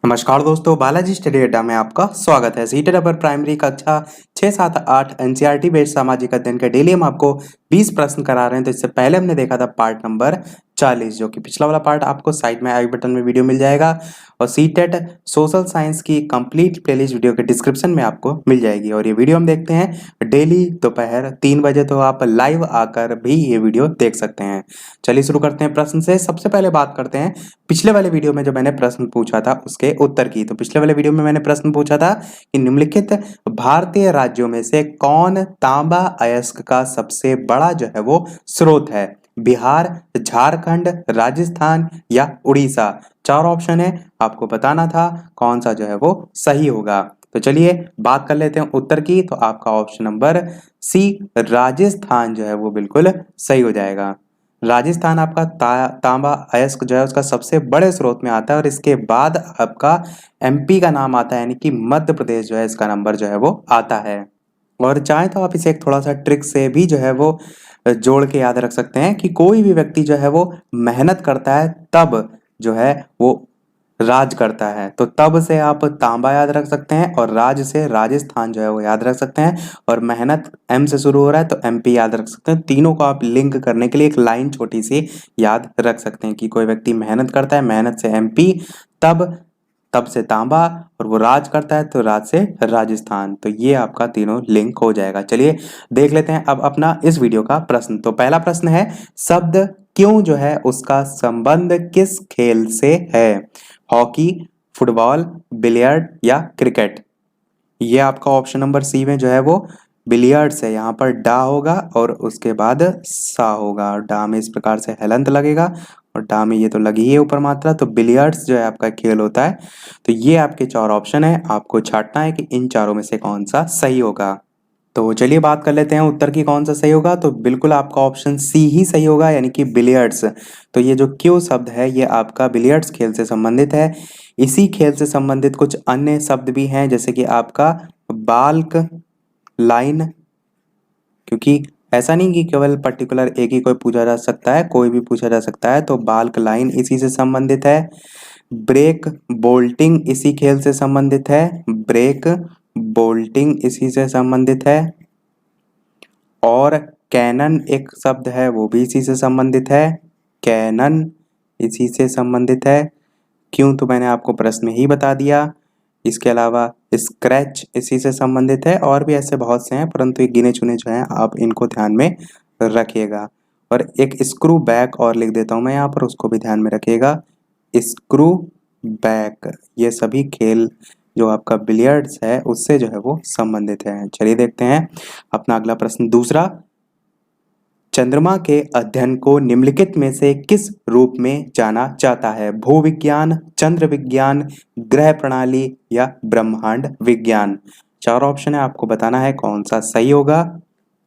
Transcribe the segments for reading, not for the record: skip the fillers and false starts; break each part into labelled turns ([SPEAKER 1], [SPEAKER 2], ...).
[SPEAKER 1] नमस्कार दोस्तों, बालाजी स्टडी अड्डा में आपका स्वागत है। सीटेड अपर प्राइमरी कक्षा 6, 7, 8 एनसीईआरटी बेस्ड सामाजिक अध्ययन के डेली हम आपको 20 प्रश्न करा रहे हैं। तो इससे पहले हमने देखा था पार्ट नंबर 40, जो कि पिछला वाला पार्ट आपको साइड में आई बटन में वीडियो मिल जाएगा और सीटेड सोशल साइंस की कंप्लीट प्लेलिस्ट वीडियो के डिस्क्रिप्शन में आपको मिल जाएगी। और ये वीडियो हम देखते हैं डेली दोपहर 3 बजे, तो आप लाइव आकर भी ये वीडियो देख सकते हैं। चलिए शुरू करते हैं प्रश्न से। सबसे पहले बात करते हैं पिछले वाले वीडियो में जो मैंने प्रश्न पूछा था उसके उत्तर की। तो पिछले वाले वीडियो में मैंने प्रश्न पूछा था कि निम्नलिखित भारतीय राज्यों में से कौन तांबा अयस्क का सबसे बड़ा जो है वो स्रोत है? बिहार, झारखंड, राजस्थान या उड़ीसा। 4 ऑप्शन है, आपको बताना था कौन सा जो है वो सही होगा। तो चलिए बात कर लेते हैं उत्तर की। तो आपका ऑप्शन नंबर सी राजस्थान जो है वो बिल्कुल सही हो जाएगा। राजस्थान आपका तांबा अयस्क जो है उसका सबसे बड़े स्रोत में आता है और इसके बाद आपका एमपी का नाम आता है, यानी कि मध्य प्रदेश जो है इसका नंबर जो है वो आता है। और चाहे तो आप इसे एक थोड़ा सा ट्रिक से भी जो है वो जोड़ के याद रख सकते हैं कि कोई भी व्यक्ति जो है वो मेहनत करता है तब जो है वो राज करता है। तो तब से आप तांबा याद रख सकते हैं और राज से राजस्थान जो है वो याद रख सकते हैं और मेहनत एम से शुरू हो रहा है तो एमपी याद रख सकते हैं। तीनों को आप लिंक करने के लिए एक लाइन छोटी सी याद रख सकते हैं कि कोई व्यक्ति मेहनत करता है, मेहनत से एमपी, तब से तांबा, और वो राज करता है तो राज से राजस्थान। तो ये आपका तीनों लिंक हो जाएगा। चलिए देख लेते हैं अब अपना इस वीडियो का प्रश्न। तो पहला प्रश्न है, शब्द क्यों जो है उसका संबंध किस खेल से है? हॉकी, फुटबॉल, बिलियर्ड या क्रिकेट। ये आपका ऑप्शन नंबर सी में जो है वो बिलियर्ड्स है। यहाँ पर डा होगा और उसके बाद सा होगा। डा में इस प्रकार से हलंत लगेगा और डा में ये तो लगी है ऊपर मात्रा। तो बिलियर्ड्स जो है आपका खेल होता है। तो ये आपके 4 ऑप्शन है, आपको छांटना है कि इन चारों में से कौन सा सही होगा। तो चलिए बात कर लेते हैं उत्तर की कौन सा सही होगा। तो बिल्कुल आपका ऑप्शन सी ही सही होगा, यानी कि बिलियर्ड्स। तो ये जो क्यू शब्द है ये आपका बिलियर्ड्स खेल से संबंधित है। इसी खेल से संबंधित कुछ अन्य शब्द भी हैं, जैसे कि आपका बाल्क लाइन, क्योंकि ऐसा नहीं कि केवल पर्टिकुलर एक ही कोई पूछा जा सकता है, कोई भी पूछा जा सकता है। तो बाल्क लाइन इसी से संबंधित है। ब्रेक बोल्टिंग इसी खेल से संबंधित है। ब्रेक बोल्टिंग इसी से संबंधित है। और कैनन एक शब्द है वो भी इसी से संबंधित है। कैनन इसी से संबंधित है। क्यों तो मैंने आपको प्रश्न में ही बता दिया। इसके अलावा स्क्रैच इसी से संबंधित है और भी ऐसे बहुत से हैं, परंतु ये गिने चुने जो हैं आप इनको ध्यान में रखिएगा। और एक स्क्रू बैक और लिख देता हूं मैं यहाँ पर, उसको भी ध्यान में रखिएगा। स्क्रू बैक ये सभी खेल जो आपका बिलियर्ड्स है उससे जो है वो संबंधित है। चलिए देखते हैं अपना अगला प्रश्न दूसरा। चंद्रमा के अध्ययन को निम्नलिखित में से किस रूप में जाना जाता है? भूविज्ञान, चंद्र विज्ञान, ग्रह प्रणाली या ब्रह्मांड विज्ञान। 4 ऑप्शन है, आपको बताना है कौन सा सही होगा।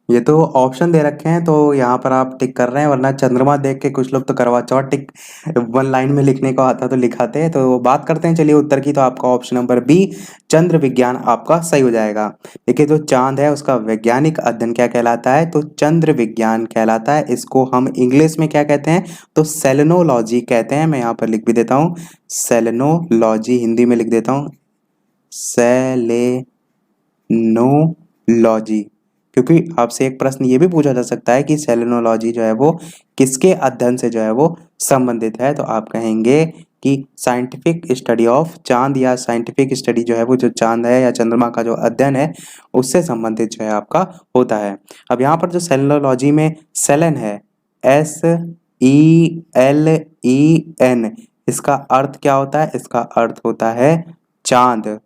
[SPEAKER 1] ये तो ऑप्शन दे रखे हैं तो यहाँ पर आप टिक कर रहे हैं, वरना चंद्रमा देख के कुछ लोग तो करवा चौथ टिक 1 लाइन में लिखने को आता तो लिखाते हैं। तो बात करते हैं चलिए उत्तर की। तो आपका ऑप्शन नंबर बी चंद्र विज्ञान आपका सही हो जाएगा। देखिए जो चांद है उसका वैज्ञानिक अध्ययन क्या कहलाता है? तो चंद्र विज्ञान कहलाता है। इसको हम इंग्लिश में क्या कहते हैं? तो सेलेनोलॉजी कहते हैं। मैं यहाँ पर लिख भी देता हूँ, सेलेनोलॉजी हिंदी में लिख देता हूँ, सेलेनोलॉजी। क्योंकि आपसे एक प्रश्न ये भी पूछा जा सकता है कि सेलेनोलॉजी जो है वो किसके अध्ययन से जो है वो संबंधित है? तो आप कहेंगे कि साइंटिफिक स्टडी ऑफ चांद, या साइंटिफिक स्टडी जो है वो जो चांद है या चंद्रमा का जो अध्ययन है उससे संबंधित जो है आपका होता है। अब यहाँ पर जो सेलेनोलॉजी में सेलेन है, SELEN, इसका अर्थ क्या होता है? इसका अर्थ होता है चांद।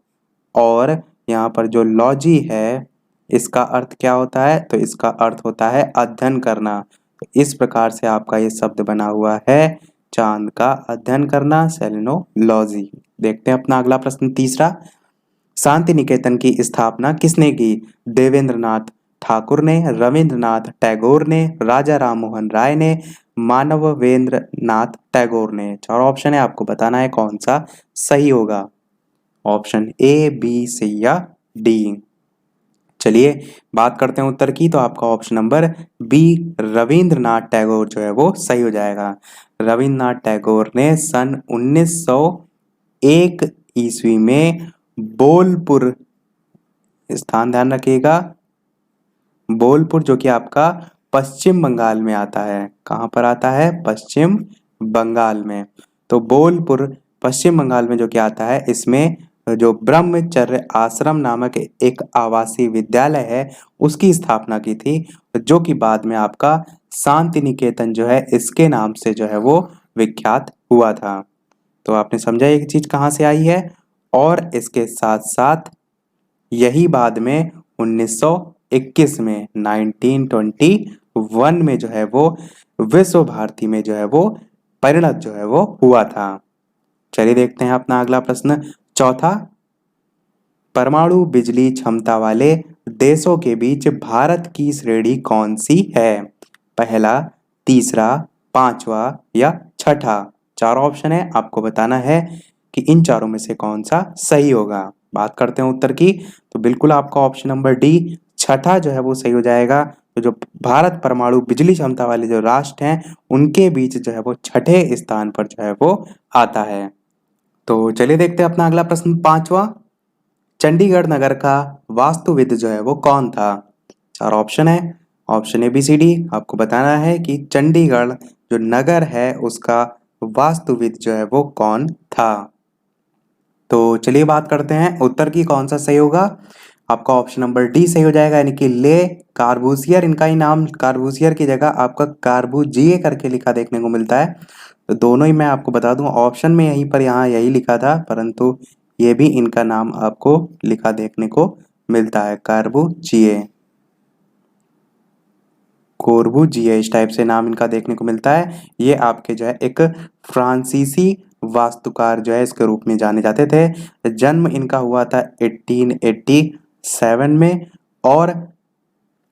[SPEAKER 1] और यहाँ पर जो लॉजी है इसका अर्थ क्या होता है? तो इसका अर्थ होता है अध्ययन करना। तो इस प्रकार से आपका ये शब्द बना हुआ है, चांद का अध्ययन करना, सेलेनोलॉजी। देखते हैं अपना अगला प्रश्न तीसरा। शांति निकेतन की स्थापना किसने की? देवेंद्रनाथ ठाकुर ने, रविंद्रनाथ टैगोर ने, राजा राम मोहन राय ने, मानवेंद्र नाथ टैगोर ने। 4 ऑप्शन है, आपको बताना है कौन सा सही होगा। ऑप्शन ए, बी, सी या डी। चलिए बात करते हैं उत्तर की। तो आपका option number B Rabindranath Tagore जो है वो सही हो जाएगा। रविंद्रनाथ टैगोर ने सन 1901 ईस्वी में बोलपुर, स्थान ध्यान रखिएगा, बोलपुर जो कि आपका पश्चिम बंगाल में आता है। कहाँ पर आता है? पश्चिम बंगाल में। तो बोलपुर पश्चिम बंगाल में जो कि आता है, इसमें जो ब्रह्मचर्य आश्रम नामक एक आवासीय विद्यालय है उसकी स्थापना की थी, जो कि बाद में आपका शांति निकेतन जो है इसके नाम से जो है वो विख्यात हुआ था। तो आपने समझा ये चीज कहाँ से आई है। और इसके साथ साथ यही बाद में 1921 में 1921 में जो है वो विश्व भारती में जो है वो परिणत जो है वो हुआ था। चलिए देखते हैं अपना अगला प्रश्न, चौथा, परमाणु बिजली क्षमता वाले देशों के बीच भारत की श्रेणी कौन सी है? पहला, तीसरा, पांचवा या छठा? चारों ऑप्शन है, आपको बताना है कि इन चारों में से कौन सा सही होगा। बात करते हैं उत्तर की, तो बिल्कुल आपका ऑप्शन नंबर डी छठा जो है वो सही हो जाएगा। तो जो भारत परमाणु बिजली क्षमता वाले जो राष्ट्र हैं उनके बीच जो है वो छठे स्थान पर जो है वो आता है। तो चलिए देखते हैं अपना अगला प्रश्न, पांचवा, चंडीगढ़ नगर का वास्तुविद जो है वो कौन था? चार ऑप्शन है, option A B C D. आपको बताना है कि चंडीगढ़ जो नगर है उसका वास्तुविद जो है वो कौन था। तो चलिए बात करते हैं उत्तर की, कौन सा सही होगा। आपका ऑप्शन नंबर डी सही हो जाएगा, यानी कि ले कार्बूसियर, इनका ही नाम कार्बूसियर की जगह आपका कार्बूजिए करके लिखा देखने को मिलता है। तो दोनों ही मैं आपको बता दूं, ऑप्शन में यहीं पर यहाँ यही लिखा था, परंतु ये भी इनका नाम आपको लिखा देखने को मिलता है, कार्बूजिए, कोर्बुजिए, इस टाइप से नाम इनका देखने को मिलता है। ये आपके जो है एक फ्रांसीसी वास्तुकार जो है इसके रूप में जाने जाते थे। जन्म इनका हुआ था 1887 में, और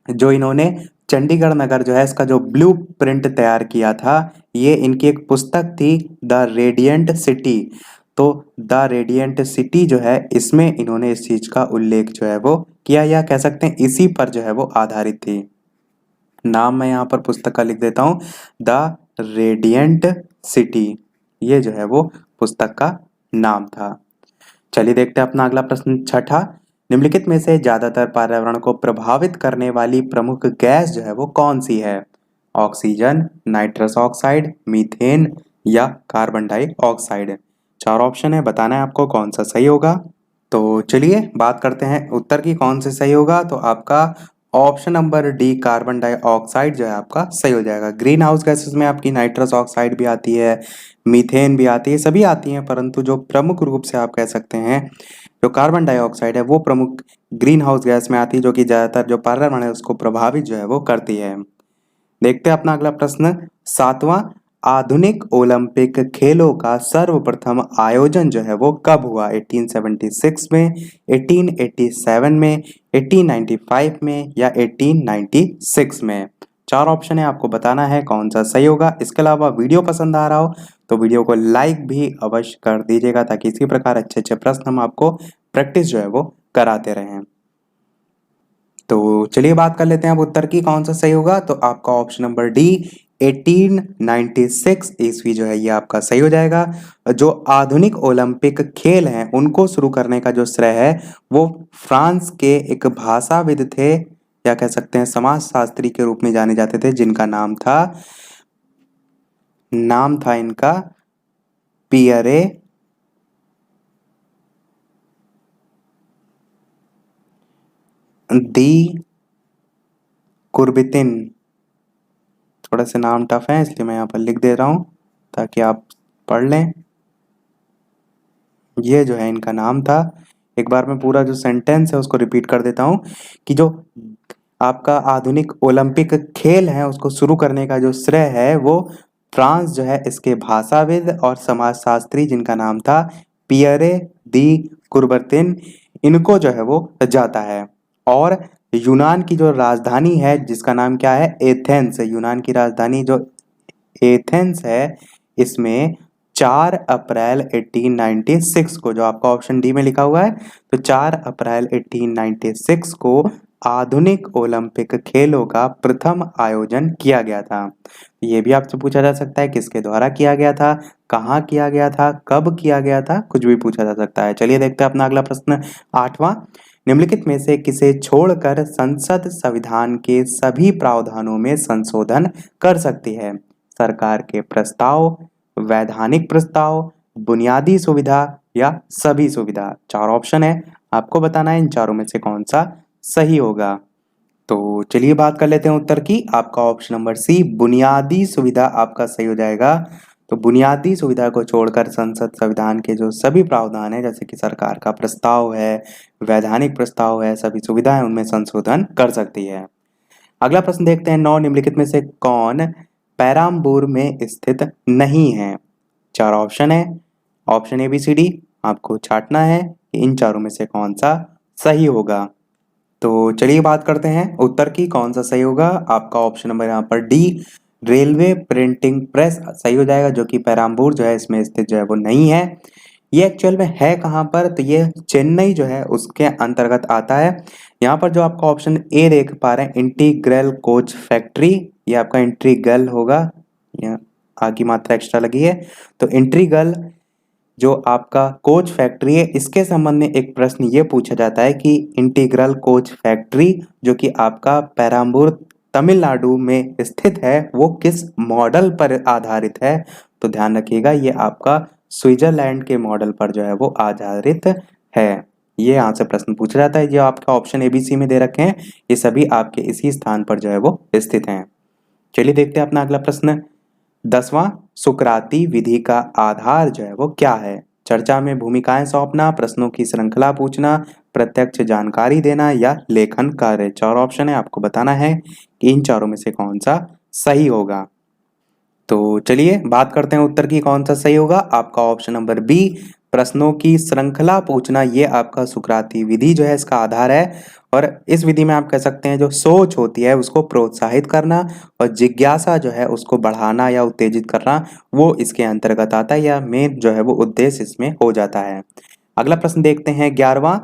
[SPEAKER 1] जो इन्होंने चंडीगढ़ नगर जो है इसका जो ब्लू प्रिंट तैयार किया था, ये इनकी एक पुस्तक थी द रेडियंट सिटी। तो द रेडियंट सिटी जो है इसमें इन्होंने इस चीज का उल्लेख जो है वो किया, या कह सकते हैं इसी पर जो है वो आधारित थी। नाम मैं यहाँ पर पुस्तक का लिख देता हूँ, द रेडियंट सिटी, ये जो है वो पुस्तक का नाम था। चलिए देखते हैं अपना अगला प्रश्न, छठा, निम्नलिखित में से ज्यादातर पर्यावरण को प्रभावित करने वाली प्रमुख गैस जो है वो कौन सी है? ऑक्सीजन, नाइट्रस ऑक्साइड, मीथेन या कार्बन डाइऑक्साइड? चार ऑप्शन है, बताना है आपको कौन सा सही होगा। तो चलिए बात करते हैं उत्तर की, कौन से सही होगा। तो आपका option number D carbon dioxide जो है आपका सही हो जाएगा। ग्रीन हाउस गैसेस में आपकी नाइट्रस ऑक्साइड भी आती है, मीथेन भी आती है, सभी आती हैं, परंतु जो प्रमुख रूप से आप कह सकते हैं जो कार्बन डाइऑक्साइड है वो प्रमुख ग्रीन हाउस गैस में आती है, जो कि ज्यादातर जो पर्यावरण है उसको प्रभावित जो है वो करती है। देखते हैं अपना अगला प्रश्न, सातवां, आधुनिक ओलंपिक खेलों का सर्वप्रथम आयोजन जो है वो कब हुआ? 1876 में, 1887 में, 1895 में या 1896 में? चार ऑप्शन है, आपको बताना है कौन सा सही होगा। इसके अलावा वीडियो पसंद आ रहा हो तो वीडियो को लाइक भी अवश्य कर दीजिएगा, ताकि इसी प्रकार अच्छे अच्छे प्रश्न हम आपको प्रैक्टिस जो है वो कराते रहें। तो चलिए बात कर लेते हैं अब उत्तर की, कौन सा सही होगा। तो आपका ऑप्शन नंबर डी 1896 ईस्वी जो है ये आपका सही हो जाएगा। जो आधुनिक ओलंपिक खेल हैं उनको शुरू करने का जो श्रेय है वो फ्रांस के एक भाषाविद थे, या कह सकते हैं समाजशास्त्री के रूप में जाने जाते थे, जिनका नाम था इनका पियरे दी कुर्बितिन। थोड़ा सा नाम टफ है इसलिए मैं यहाँ पर लिख दे रहा हूँ ताकि आप पढ़ लें। ये जो है इनका नाम था। एक बार मैं पूरा जो सेंटेंस है उसको रिपीट कर देता हूँ कि जो आपका आधुनिक ओलंपिक खेल है उसको शुरू करने का जो श्रेय है वो फ्रांस जो है इसके भाषाविद और समाजशास्त्री, जिनका नाम था पियरे दी कुर्बतिन, इनको जो है वो जाता है। और यूनान की जो राजधानी है जिसका नाम क्या है? एथेंस। यूनान की राजधानी जो एथेंस है इसमें 4 अप्रैल 1896 को, जो आपका ऑप्शन डी में लिखा हुआ है, तो 4 अप्रैल 1896 को आधुनिक ओलंपिक खेलों का प्रथम आयोजन किया गया था। ये भी आपसे पूछा जा सकता है किसके द्वारा किया गया था? कहाँ किया गया था, कब किया गया था, कुछ भी पूछा जा सकता है। चलिए देखते हैं अपना अगला प्रश्न 8वां। निम्नलिखित में से किसे छोड़कर संसद संविधान के सभी प्रावधानों में संशोधन कर सकती है? सरकार के प्रस्ताव, वैधानिक प्रस्ताव, बुनियादी सुविधा या सभी सुविधा। 4 ऑप्शन है, आपको बताना है इन चारों में से कौन सा सही होगा। तो चलिए बात कर लेते हैं उत्तर की। आपका ऑप्शन नंबर सी बुनियादी सुविधा आपका सही हो जाएगा। तो बुनियादी सुविधा को छोड़कर संसद संविधान के जो सभी प्रावधान है, जैसे कि सरकार का प्रस्ताव है, वैधानिक प्रस्ताव है, सभी सुविधाएं उनमें संशोधन कर सकती है। अगला प्रश्न देखते हैं, 9 निम्नलिखित में से कौन पेराम्बूर में स्थित नहीं है? 4 ऑप्शन है, option A B C D आपको छांटना है कि इन चारों में से कौन सा सही होगा। तो चलिए बात करते हैं उत्तर की, कौन सा सही होगा। आपका ऑप्शन नंबर यहाँ पर डी रेलवे प्रिंटिंग प्रेस सही हो जाएगा, जो कि पेराम्बूर जो है इसमें स्थित जो है वो नहीं है। ये एक्चुअल में है कहाँ पर, तो ये चेन्नई जो है उसके अंतर्गत आता है। यहाँ पर जो आपका ऑप्शन ए देख पा रहे हैं इंटीग्रल कोच फैक्ट्री, ये आपका इंट्रीगल होगा, यहाँ आगे मात्रा एक्स्ट्रा लगी है। तो इंट्रीगल जो आपका कोच फैक्ट्री है, इसके संबंध में एक प्रश्न ये पूछा जाता है कि इंटीग्रल कोच फैक्ट्री जो कि आपका पेराम्बूर तमिलनाडु में स्थित है, वो किस मॉडल पर आधारित है? तो ध्यान रखिएगा, ये आपका स्विट्जरलैंड के मॉडल पर जो है वो आधारित है। ये यहाँ से प्रश्न पूछा जाता है। जो आपका ऑप्शन एबीसी में दे रखे हैं, ये सभी आपके इसी स्थान पर जो है वो स्थित हैं। चलिए देखते हैं अपना अगला प्रश्न। 10वां, सुकराती विधि का आधार जो है वो क्या है? चर्चा में भूमिकाएं सौंपना, प्रश्नों की श्रृंखला पूछना, प्रत्यक्ष जानकारी देना या लेखन कार्य। 4 ऑप्शन है, आपको बताना है कि इन चारों में से कौन सा सही होगा। तो चलिए बात करते हैं उत्तर की, कौन सा सही होगा। आपका ऑप्शन नंबर बी प्रश्नों की श्रृंखला पूछना, ये आपका सुकराती विधि जो है इसका आधार है। और इस विधि में आप कह सकते हैं जो सोच होती है उसको प्रोत्साहित करना और जिज्ञासा जो है उसको बढ़ाना या उत्तेजित करना, वो इसके अंतर्गत आता है, या मेन जो है वो उद्देश्य इसमें हो जाता है। अगला प्रश्न देखते हैं 11वां,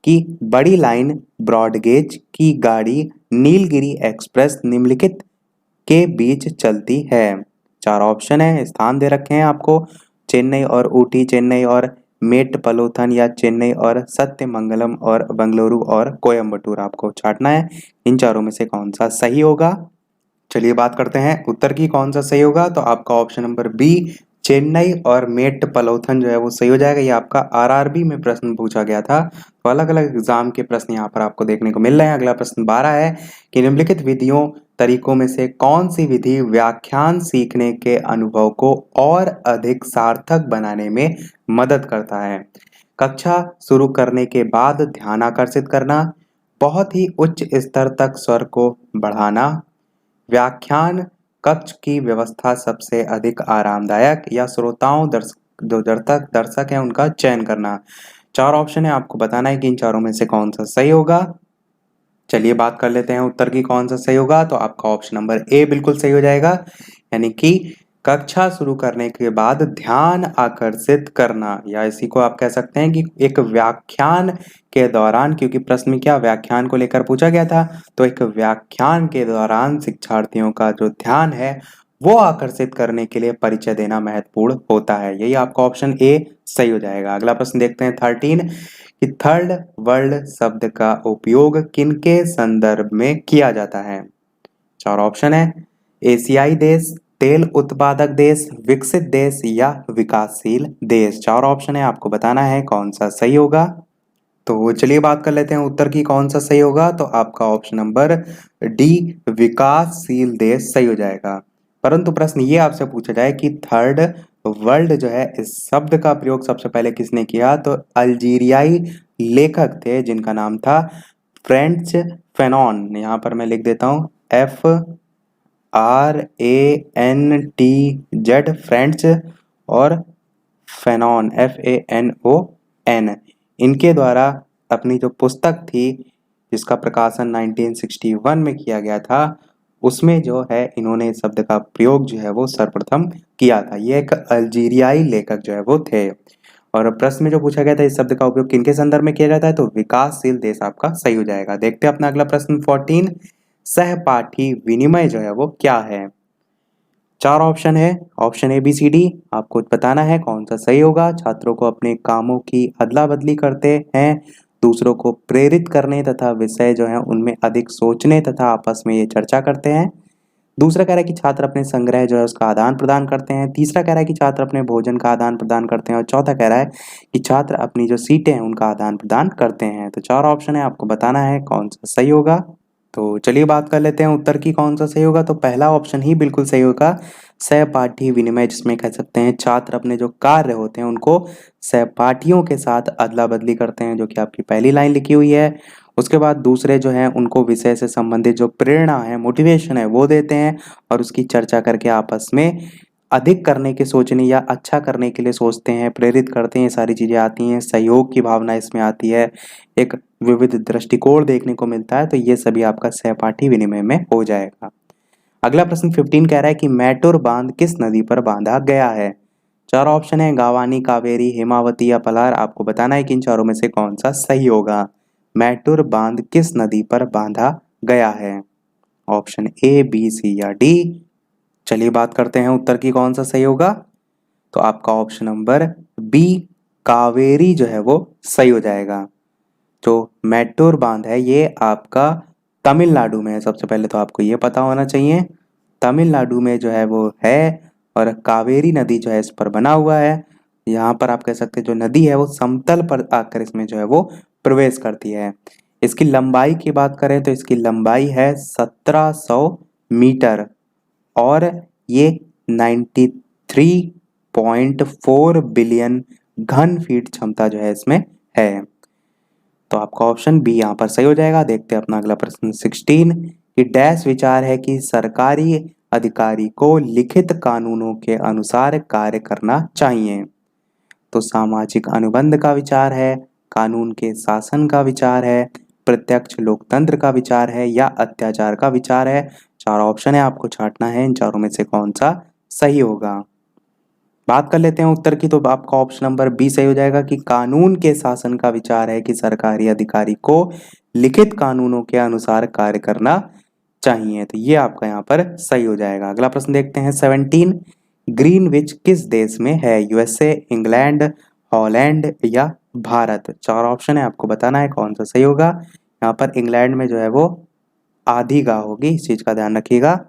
[SPEAKER 1] कि बड़ी लाइन ब्रॉडगेज की गाड़ी नीलगिरी एक्सप्रेस निम्नलिखित के बीच चलती है। 4 ऑप्शन है, स्थान दे रखे हैं आपको, चेन्नई और ऊटी, चेन्नई और मेट्टपलोथन या चेन्नई और सत्यमंगलम और बेंगलुरु और कोयम्बटूर। आपको छांटना है इन चारों में से कौन सा सही होगा। चलिए बात करते हैं उत्तर की, कौन सा सही होगा। तो आपका ऑप्शन नंबर बी चेन्नई और मेट्टपलोथन जो है वो सही हो जाएगा। ये आपका आरआरबी में प्रश्न पूछा गया था। तो अलग अलग एग्जाम के प्रश्न यहाँ पर आपको देखने को मिल रहे हैं। अगला प्रश्न 12 है कि निम्नलिखित विधियों तरीकों में से कौन सी विधि व्याख्यान सीखने के अनुभव को और अधिक सार्थक बनाने में मदद करता है? कक्षा शुरू करने के बाद ध्यान आकर्षित करना, बहुत ही उच्च स्तर तक स्वर को बढ़ाना, व्याख्यान कक्ष की व्यवस्था सबसे अधिक आरामदायक, या श्रोताओं जो दर्शक हैं उनका चयन करना। 4 ऑप्शन है, आपको बताना है कि इन चारों में से कौन सा सही होगा। चलिए बात कर लेते हैं उत्तर की, कौन सा सही होगा। तो आपका ऑप्शन नंबर ए बिल्कुल सही हो जाएगा, यानी कि कक्षा शुरू करने के बाद ध्यान आकर्षित करना, या इसी को आप कह सकते हैं कि एक व्याख्यान के दौरान, क्योंकि प्रश्न में क्या व्याख्यान को लेकर पूछा गया था, तो एक व्याख्यान के दौरान शिक्षार्थियों का जो ध्यान है वो आकर्षित करने के लिए परिचय देना महत्वपूर्ण होता है। यही आपका ऑप्शन ए सही हो जाएगा। अगला प्रश्न देखते हैं 13, कि थर्ड वर्ल्ड शब्द का उपयोग किनके संदर्भ में किया जाता है? 4 ऑप्शन है, एशियाई देश, तेल उत्पादक देश, विकसित देश या विकासशील देश। 4 ऑप्शन है, आपको बताना है कौन सा सही होगा। तो चलिए बात कर लेते हैं उत्तर की, कौन सा सही होगा। तो आपका ऑप्शन नंबर डी विकासशील देश सही हो जाएगा। परंतु प्रश्न ये आपसे पूछा जाए कि थर्ड वर्ल्ड जो है इस शब्द का प्रयोग सबसे पहले किसने किया, तो अल्जीरियाई लेखक थे जिनका नाम था फ्रेंच फैनॉन। यहाँ पर मैं लिख देता हूँ FRANTZ, फ्रेंच, और फैनॉन FANON। इनके द्वारा अपनी जो पुस्तक थी जिसका प्रकाशन 1961 में किया गया था, उसमें जो है इन्होंने इस शब्द का प्रयोग जो है वो सर्वप्रथम किया था। ये एक अल्जीरियाई लेखक जो है वो थे। और प्रश्न में जो पूछा गया था इस शब्द का उपयोग किनके संदर्भ में किया जाता है, तो विकासशील देश आपका सही हो जाएगा। देखते हैं अपना अगला प्रश्न 14, सहपाठी विनिमय जो है वो क्या है? चार ऑप्शन है, option A B C D, आपको बताना है कौन सा सही होगा। छात्रों को अपने कामों की अदला बदली करते हैं, दूसरों को प्रेरित करने तथा विषय जो है उनमें अधिक सोचने तथा आपस में ये चर्चा करते हैं। दूसरा कह रहा है कि छात्र अपने संग्रह जो है उसका आदान प्रदान करते हैं। तीसरा कह रहा है कि छात्र अपने भोजन का आदान प्रदान करते हैं और चौथा कह रहा है कि छात्र अपनी जो सीटें हैं उनका आदान प्रदान करते हैं। तो चार ऑप्शन है, आपको बताना है कौन सा सही होगा। तो चलिए बात कर लेते हैं उत्तर की कौन सा सही होगा। तो पहला ऑप्शन ही बिल्कुल सही होगा, सहपाठी विनिमय, जिसमें कह सकते हैं छात्र अपने जो कार्य होते हैं उनको सहपाठियों के साथ अदला बदली करते हैं, जो कि आपकी पहली लाइन लिखी हुई है। उसके बाद दूसरे जो हैं उनको विषय से संबंधित जो प्रेरणा है, मोटिवेशन है, वो देते हैं और उसकी चर्चा करके आपस में अधिक करने के सोचने या अच्छा करने के लिए सोचते हैं, प्रेरित करते हैं। ये सारी चीज़ें आती हैं, सहयोग की भावना इसमें आती है, एक विविध दृष्टिकोण देखने को मिलता है। तो ये सभी आपका सहपाठी विनिमय में हो जाएगा। अगला प्रश्न 15 कह रहा है कि मैटुर बांध किस नदी पर बांधा गया है। चार ऑप्शन है, गावानी, कावेरी, हेमावती या पलार। आपको बताना है कि इन चारों में से कौन सा सही होगा। मैटुर बांध किस नदी पर बांधा गया है, ऑप्शन ए बी सी या डी। चलिए बात करते हैं उत्तर की कौन सा सही होगा। तो आपका ऑप्शन नंबर बी कावेरी जो है वो सही हो जाएगा। जो मैटुर बांध है ये आपका तमिलनाडु में है। सबसे पहले तो आपको ये पता होना चाहिए, तमिलनाडु में जो है वो है और कावेरी नदी जो है इस पर बना हुआ है। यहाँ पर आप कह सकते हैं जो नदी है वो समतल पर आकर इसमें जो है वो प्रवेश करती है। इसकी लंबाई की बात करें तो इसकी लंबाई है 1700 मीटर और ये 93.4 बिलियन घन फीट क्षमता जो है इसमें है। तो आपका ऑप्शन बी यहाँ पर सही हो जाएगा। देखते हैं अपना अगला प्रश्न 16। ये डैश विचार है कि सरकारी अधिकारी को लिखित कानूनों के अनुसार कार्य करना चाहिए। तो सामाजिक अनुबंध का विचार है, कानून के शासन का विचार है, प्रत्यक्ष लोकतंत्र का विचार है या अत्याचार का विचार है। चार ऑप्शन है, आपको छांटना है इन चारों में से कौन सा सही होगा। बात कर लेते हैं उत्तर की। तो आपका ऑप्शन नंबर बी सही हो जाएगा कि कानून के शासन का विचार है कि सरकारी अधिकारी को लिखित कानूनों के अनुसार कार्य करना चाहिए। तो ये आपका यहाँ पर सही हो जाएगा। अगला प्रश्न देखते हैं 17। ग्रीनविच किस देश में है, यूएसए, इंग्लैंड, हॉलैंड या भारत। चार ऑप्शन है, आपको बताना है कौन सा सही होगा। यहाँ पर इंग्लैंड में जो है वो आधी गाह होगी, इस चीज का ध्यान रखिएगा।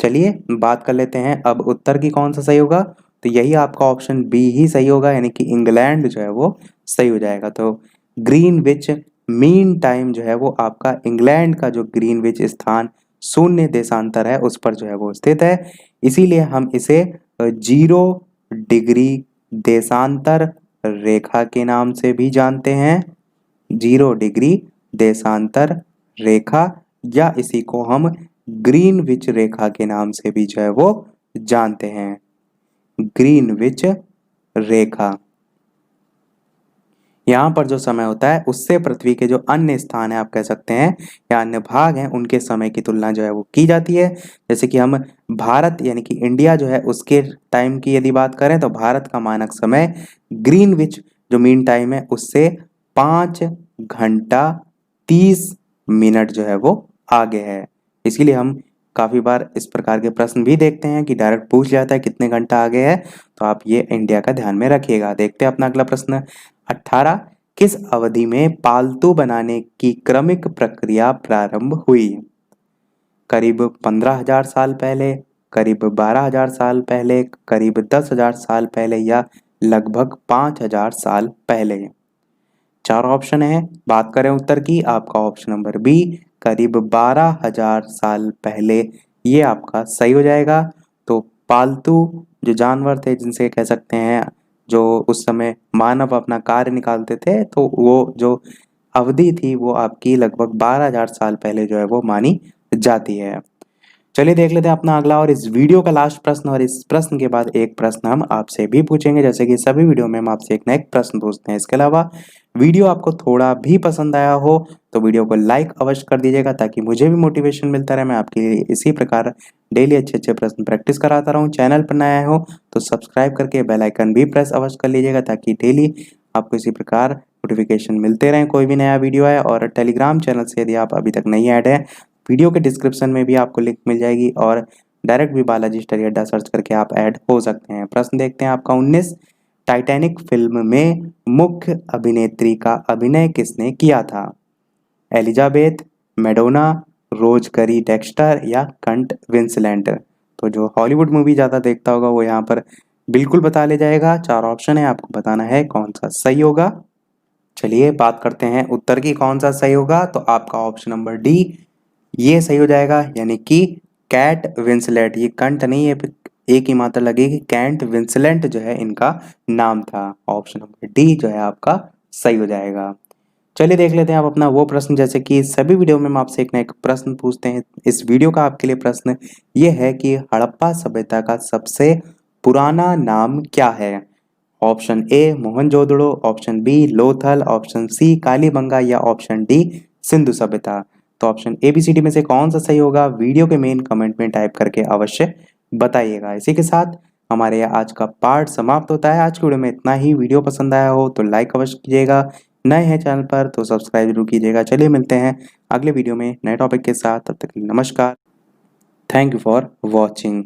[SPEAKER 1] चलिए बात कर लेते हैं अब उत्तर की कौन सा सही होगा। तो यही आपका ऑप्शन बी ही सही होगा, यानी कि इंग्लैंड जो है वो सही हो जाएगा। तो ग्रीनविच मीन टाइम जो है वो आपका इंग्लैंड का जो ग्रीनविच स्थान शून्य देशांतर है उस पर जो है वो स्थित है। इसीलिए हम इसे 0 डिग्री देशांतर रेखा के नाम से भी जानते हैं। 0 डिग्री देशांतर रेखा, या इसी को हम ग्रीनविच रेखा के नाम से भी जो है वो जानते हैं। ग्रीनविच रेखा, यहाँ पर जो समय होता है उससे पृथ्वी के जो अन्य स्थान है, आप कह सकते हैं या अन्य भाग हैं, उनके समय की तुलना जो है वो की जाती है। जैसे कि हम भारत यानी कि इंडिया जो है उसके टाइम की यदि बात करें तो भारत का मानक समय ग्रीनविच जो मीन टाइम है उससे 5 घंटा 30 मिनट जो है वो आगे है। इसीलिए हम काफी बार इस प्रकार के प्रश्न भी देखते हैं कि डायरेक्ट पूछ जाता है कितने घंटा आगे है। तो आप ये इंडिया का ध्यान में रखिएगा। देखते हैं अपना अगला प्रश्न 18। किस अवधि में पालतू बनाने की क्रमिक प्रक्रिया प्रारंभ हुई। करीब 15,000 साल पहले, करीब 12,000 साल पहले, करीब 10,000 साल पहले या लगभग 5,000 साल पहले। चार ऑप्शन है, बात करें उत्तर की, आपका ऑप्शन नंबर बी करीब 12,000 साल पहले ये आपका सही हो जाएगा। तो पालतू जो जानवर थे, जिनसे कह सकते हैं जो उस समय मानव अपना कार्य निकालते थे, तो वो जो अवधि थी वो आपकी लगभग 12,000 साल पहले जो है वो मानी जाती है। चलिए देख लेते हैं अपना अगला और इस वीडियो का लास्ट प्रश्न, और इस प्रश्न के बाद एक प्रश्न हम आपसे भी पूछेंगे। जैसे कि सभी वीडियो में हम आपसे एक ना एक प्रश्न पूछते हैं। इसके अलावा वीडियो आपको थोड़ा भी पसंद आया हो तो वीडियो को लाइक अवश्य कर दीजिएगा, ताकि मुझे भी मोटिवेशन मिलता रहे, मैं आपके लिए इसी प्रकार डेली अच्छे अच्छे प्रश्न प्रैक्टिस कराता रहूँ। चैनल पर नया हो तो सब्सक्राइब करके बेल आइकन भी प्रेस अवश्य कर लीजिएगा, ताकि डेली आपको इसी प्रकार नोटिफिकेशन मिलते रहें कोई भी नया वीडियो है। और टेलीग्राम चैनल से यदि आप अभी तक नहीं ऐड हैं वीडियो के डिस्क्रिप्शन में भी आपको लिंक मिल जाएगी और डायरेक्ट भी बालाजी स्टडी अड्डा सर्च करके आप ऐड हो सकते हैं। प्रश्न देखते हैं आपका 19, टाइटैनिक फिल्म में मुख्य अभिनेत्री का अभिनय किसने किया था? एलिजाबेथ, मैडोना, रोज करी डेक्स्टर या कंट विंसलेंट? तो जो हॉलीवुड मूवी ज़्यादा देखता होगा वो यहाँ पर बिल्कुल बता ले जाएगा। 4 ऑप्शन है, आपको बताना है कौन सा सही होगा। चलिए बात करते हैं उत्तर की, कौन सा सही होगा। तो आपका ऑप्शन नंबर डी ये सही हो जाएगा, यानी कि कैट विंसलेट। ये कंट नहीं है, एक ही मात्रा लगेगी, कैंट विंसलेंट जो है इनका नाम था। ऑप्शन नंबर डी जो है आपका सही हो जाएगा। चलिए देख लेते हैं आप अपना वो प्रश्न, जैसे कि सभी वीडियो में हम आपसे एक ना एक प्रश्न पूछते हैं। इस वीडियो का आपके लिए प्रश्न ये है कि हड़प्पा सभ्यता का सबसे पुराना नाम क्या है? Option A Mohenjodaro, option B Lothal, option C Kalibangan या ऑप्शन डी सिंधु सभ्यता? तो option A B C D में से कौन सा सही होगा, वीडियो के मेन कमेंट में टाइप करके अवश्य बताइएगा। इसी के साथ हमारे यहाँ आज का पार्ट समाप्त होता है। आज की वीडियो में इतना ही। वीडियो पसंद आया हो तो लाइक अवश्य कीजिएगा, नए हैं चैनल पर तो सब्सक्राइब जरूर कीजिएगा। चलिए मिलते हैं अगले वीडियो में नए टॉपिक के साथ, तब तक के लिए नमस्कार। Thank you for watching.